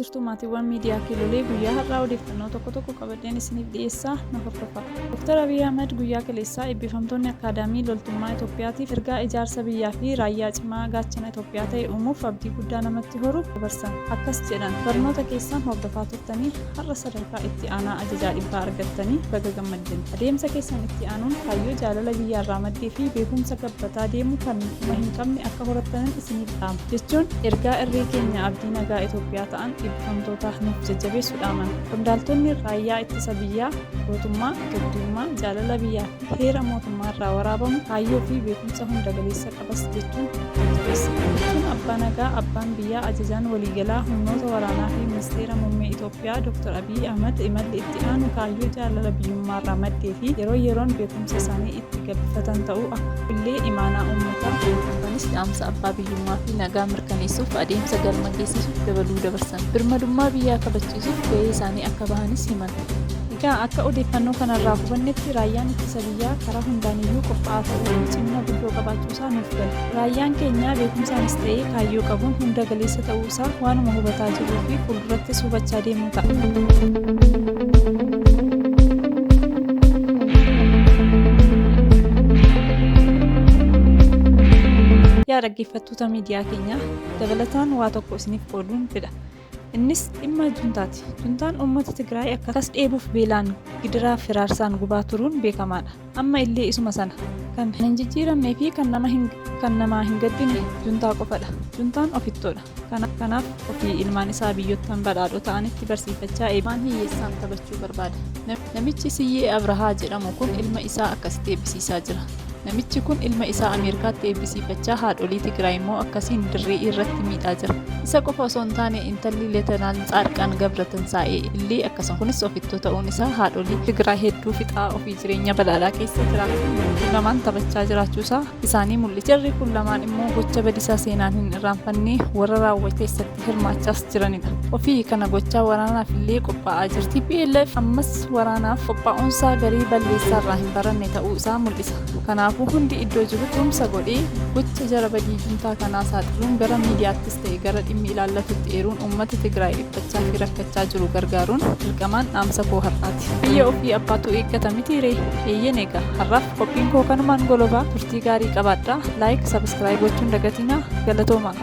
jirtu maatiiwwan miidiyaa Kiilolee guyyaa har'aa odeeffannoo tokko qabadeen isiniif dhiyeessaa na hordofaa. Dr. Abiy Ahmed guyyaa kaleessaa eebbifamtoonni akaadaamii loltummaa Itoophiyaatiif ergaa ijaarsa biyyaa fi raayyaa cimaa gaachana Itoophiyaa ta'e uumuuf abdii guddaa namatti horu dabarsan. Akkas jedhan barnoota keessan hordofaa turtanii har'a sadarkaa itti aanaa ajajaa dhibbaa argattanii baga gammaddan. Adeemsa keessan itti aanuun kaayyoo jaalala biyyaarraa maddee fi beekumsa gabbataa deemu kan hin qabne akka horattanan isiniif dhaama jechuun ergaa irree keenya abdii nagaa Itoophiyaa ta'an eebbifamtootaaf nuuf jajjabeessuu dhaaman. Qondaaltonni raayyaa ittisa biyyaa gootummaa, gabdummaa, jaalala biyyaa fi heera mootummaa irraa waraabamu kaayyoo fi beekumsa hunda galeessa qabas jechuun jajjabeessan. Abbaa nagaa abbaan biyyaa ajajaan waliigalaa humnoota waraanaa fi ministeera muummee Itoophiyaa Dr. Abiy Ahmed imalli itti aanu kaayyoo jaalala biyyummaa irraa maddee fi yeroo yeroon beekumsa isaanii itti gabbifatan ta'uu akka illee imaanaa uummataa beekanis dhaamsa abbaa biyyummaa fi nagaa mirkaneessuuf adeemsa galma geessisuuf dabaluu dabarsan. Birmadummaa biyyaa kabachiisuuf gahee isaanii akka bahanis himan. Egaa akka odeeffannoo kanarraa hubannetti raayyaan ittisa biyyaa karaa hundaaniyyuu qophaa'aa ta'uu cimina guddoo qabaachuusaa nuuf gala. Raayyaan keenya beekumsaanis ta'ee kaayyoo qabuun hunda galeessa ta'uusaa waanuma hubataa jiruu fi fuuldurattis hubachaa deemuu ta'a. Yaa dhaggeeffattoota miidiyaa keenyaa dabalataan waa tokko isiniif qooduun fedha. Innis dhimma juntaati. Juntaan uummata Tigraay akkas dheebuuf beelaan gidiraa firaarsaan gubaa turuun beekamaadha. Amma illee isuma sana kan hin jijjiiramnee fi kan namaa hin gaddine juntaa qofadha. Juntaan ofittoodha. Kanaaf ofii ilmaan isaa biyyottan badhaadhoo ta'anitti barsiifachaa eebaan hiyyeessaan taphachuu barbaada. Namichi Siyyee Abrahaa jedhamu kun ilma isaa akkasitti eebbisiisaa jira. Namichi kun ilma isaa Ameerikaatti eebbisiifachaa haadholii Tigraay immoo akkasiin dirree irratti miidhaa jira. Isa qofa osoo hin taane intalli Leetenaal Tsaadqaan Gabratensaa'i illee akkasuma. Kunis ofittoo ta'uun isaa haadholii Tigraay hedduu fixaa ofii jireenya badhaadhaa keessa jiraatan lamaan taphachaa jiraachuusaa isaanii mul'isa. Jarri kun lamaan immoo gocha badisaa seenaan hin irraanfanne warra raawwate keessatti hirmaachaas jiranidha. Ofii kana gochaa waraanaaf illee qophaa'aa jirti. TPLF ammas waraanaaf qophaa'uunsaa garii balleessaarraa hin baranne ta'uu isaa mul'isa. Kanaafuu hundi iddoo jiru tumsa godhee gocha jara badii juntaa kanaa saaxiluun gara miidiyaattis ta'e gara dhimmi ilaallatutti eeruun uummata Tigraay dhiphachaa fi rakkachaa jiru gargaaruun dirqamaan dhaamsa koo har'aati. Biyya ofii abbaatu eeggata miti ree? Eeyyeen eega. Har'aaf qophiin koo kanumaan golobaa. Turtii gaarii qabaadhaa. Laayik, sabiskiraayib gochuun dagatinaa. Galatoomaa.